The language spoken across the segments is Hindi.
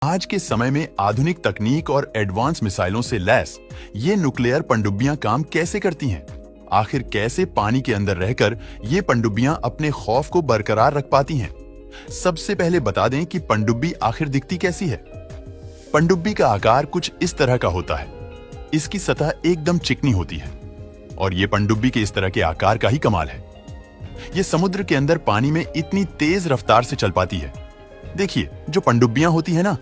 आज के समय में आधुनिक तकनीक और एडवांस मिसाइलों से लैस ये न्यूक्लियर पनडुब्बियां काम कैसे करती हैं? आखिर कैसे पानी के अंदर रहकर ये पनडुब्बियां अपने खौफ को बरकरार रख पाती हैं? सबसे पहले बता दें कि पनडुब्बी आखिर दिखती कैसी है। पनडुब्बी का आकार कुछ इस तरह का होता है। इसकी सतह एकदम चिकनी होती है और ये पनडुब्बी के इस तरह के आकार का ही कमाल है। ये समुद्र के अंदर पानी में इतनी तेज रफ्तार से चल पाती है। देखिए, जो पनडुब्बियां होती है ना,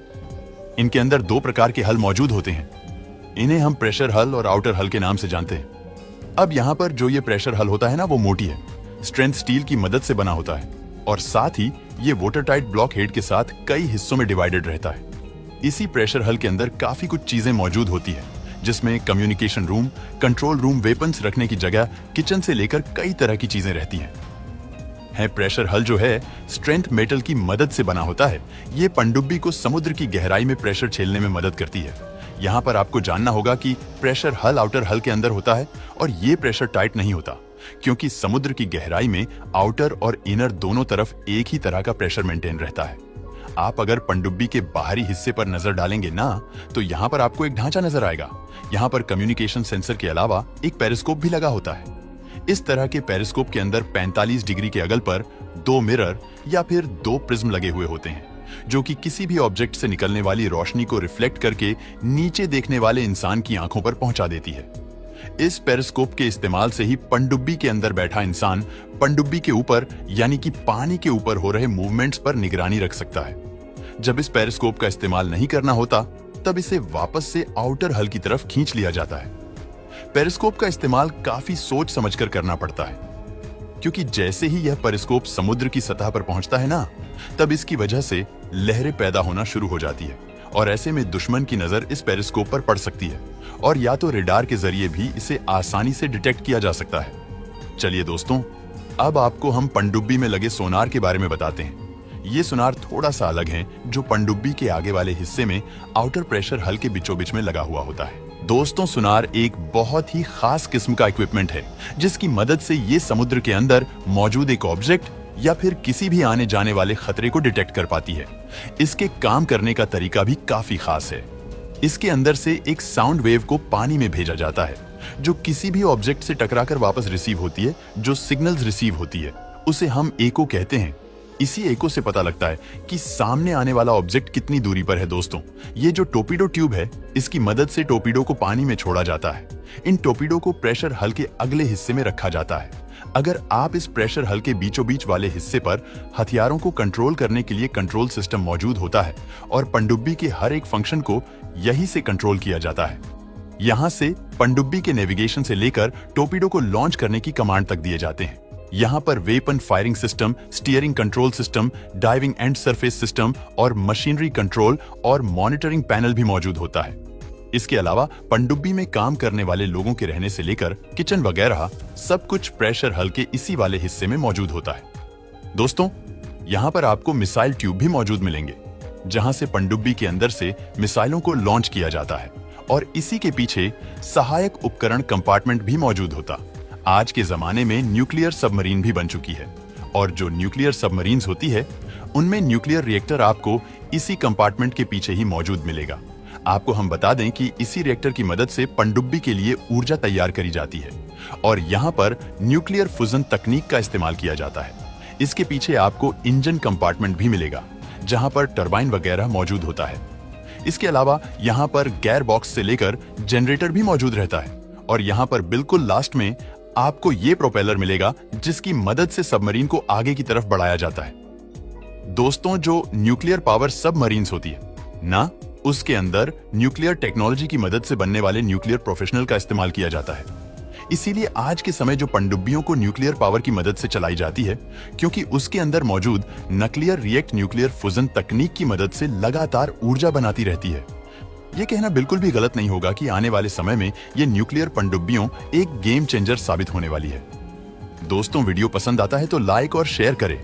इनके अंदर दो प्रकार के हल मौजूद होते हैं। इन्हें हम प्रेशर हल और आउटर हल के नाम से जानते हैं। अब यहाँ पर जो ये प्रेशर हल होता है ना, वो मोटी है, स्ट्रेंथ स्टील की मदद से बना होता है और साथ ही ये वाटर टाइट ब्लॉक हेड के साथ कई हिस्सों में डिवाइडेड रहता है। इसी प्रेशर हल के अंदर काफी कुछ चीजें मौजूद होती है, जिसमें communication room, control room, weapons रखने की जगह, किचन से लेकर कई तरह की चीजें रहती हैं। प्रेशर हल जो है स्ट्रेंथ मेटल की मदद से बना होता है। ये पनडुब्बी को समुद्र की गहराई में प्रेशर झेलने में मदद करती है। यहाँ पर आपको जानना होगा कि प्रेशर हल आउटर हल के अंदर होता है और ये प्रेशर टाइट नहीं होता, क्योंकि समुद्र की गहराई में आउटर और इनर दोनों तरफ एक ही तरह का प्रेशर मेंटेन रहता है। आप अगर पनडुब्बी के बाहरी हिस्से पर नजर डालेंगे ना, तो यहाँ पर आपको एक ढांचा नजर आएगा। यहाँ पर कम्युनिकेशन सेंसर के अलावा एक पेरिस्कोप भी लगा होता है। इस तरह के पेरिस्कोप के अंदर 45 डिग्री के अगल पर 2 मिरर या फिर 2 प्रिज्म लगे हुए होते हैं, जो कि किसी भी ऑब्जेक्ट से निकलने वाली रोशनी को रिफ्लेक्ट करके नीचे देखने वाले इंसान की आंखों पर पहुंचा देती है। इस पेरिस्कोप के इस्तेमाल से ही पनडुब्बी के अंदर बैठा इंसान पनडुब्बी के ऊपर यानी कि पानी के ऊपर हो रहे मूवमेंट्स पर निगरानी रख सकता है। जब इस पेरिस्कोप का इस्तेमाल नहीं करना होता, तब इसे वापस से आउटर हल की तरफ खींच लिया जाता है। पेरिस्कोप का इस्तेमाल काफी सोच समझकर करना पड़ता है, क्योंकि जैसे ही यह पेरिस्कोप समुद्र की सतह पर पहुंचता है ना, तब इसकी वजह से लहरें पैदा होना शुरू हो जाती है और ऐसे में दुश्मन की नजर इस पेरिस्कोप पर पड़ सकती है और या तो रेडार के जरिए भी इसे आसानी से डिटेक्ट किया जा सकता है। चलिए दोस्तों, अब आपको हम पनडुब्बी में लगे सोनार के बारे में बताते हैं। ये सोनार थोड़ा सा अलग है, जो पनडुब्बी के आगे वाले हिस्से में आउटर प्रेशर हल के बीचों बीच में लगा हुआ होता है। दोस्तों, सोनार एक बहुत ही खास किस्म का इक्विपमेंट है, जिसकी मदद से ये समुद्र के अंदर मौजूद एक ऑब्जेक्ट या फिर किसी भी आने जाने वाले खतरे को डिटेक्ट कर पाती है। इसके काम करने का तरीका भी काफी खास है। इसके अंदर से एक साउंड वेव को पानी में भेजा जाता है, जो किसी भी ऑब्जेक्ट से टकराकर वापस रिसीव होती है। जो सिग्नल्स रिसीव होती है उसे हम एको कहते हैं। इसी एको से पता लगता है कि सामने आने वाला ऑब्जेक्ट कितनी दूरी पर है। दोस्तों, ये जो टोर्पीडो ट्यूब है, इसकी मदद से टोर्पीडो को पानी में छोड़ा जाता है। इन टोर्पीडो को प्रेशर हल के अगले हिस्से में रखा जाता है। अगर आप इस प्रेशर हल के बीचों बीच वाले हिस्से पर हथियारों को कंट्रोल करने के लिए कंट्रोल सिस्टम मौजूद होता है और पनडुब्बी के हर एक फंक्शन को यहीं से कंट्रोल किया जाता है। यहाँ से पनडुब्बी के नेविगेशन से लेकर टोर्पीडो को लॉन्च करने की कमांड तक दिए जाते हैं। यहाँ पर weapon firing system, steering control system, diving and surface system और मशीनरी कंट्रोल और मॉनिटरिंग पैनल भी मौजूद होता है। इसके अलावा पनडुब्बी में काम करने वाले लोगों के रहने से लेकर किचन वगैरह सब कुछ प्रेशर हल के इसी वाले हिस्से में मौजूद होता है। दोस्तों, यहाँ पर आपको मिसाइल ट्यूब भी मौजूद मिलेंगे, जहाँ से पनडुब्बी के अंदर से मिसाइलों को लॉन्च किया जाता है और इसी के पीछे सहायक उपकरण कंपार्टमेंट भी मौजूद होता। आज के जमाने में न्यूक्लियर सबमरीन भी बन चुकी है और जो न्यूक्लियर सबमरीन्स होती है, उनमें न्यूक्लियर रिएक्टर आपको इसी कंपार्टमेंट के पीछे ही मौजूद मिलेगा। आपको हम बता दें कि इसी रिएक्टर की मदद से पनडुब्बी के लिए ऊर्जा तैयार करी जाती है और यहाँ पर न्यूक्लियर फ्यूजन तकनीक का इस्तेमाल किया जाता है। इसके पीछे आपको इंजन कंपार्टमेंट भी मिलेगा, जहाँ पर टरबाइन वगैरह मौजूद होता है। इसके अलावा यहाँ पर गेयर बॉक्स से लेकर जनरेटर भी मौजूद रहता है और यहाँ पर बिल्कुल लास्ट में आपको ये प्रोपेलर मिलेगा, जिसकी मदद से सबमरीन को आगे की तरफ बढ़ाया जाता है। दोस्तों, जो न्यूक्लियर पावर सबमरीन्स होती है ना, उसके अंदर न्यूक्लियर टेक्नोलॉजी की मदद से बनने वाले न्यूक्लियर प्रोफेशनल का इस्तेमाल किया जाता है। इसीलिए आज के समय जो पनडुब्बियों को न्यूक्लियर पावर की मदद से चलाई जाती है, क्योंकि उसके अंदर मौजूद न्यूक्लियर रिएक्ट न्यूक्लियर फ्यूजन तकनीक की मदद से लगातार ऊर्जा बनाती रहती है। ये कहना बिल्कुल भी गलत नहीं होगा कि आने वाले समय में ये न्यूक्लियर पनडुब्बियों एक गेम चेंजर साबित होने वाली है। दोस्तों, वीडियो पसंद आता है तो लाइक और शेयर करें।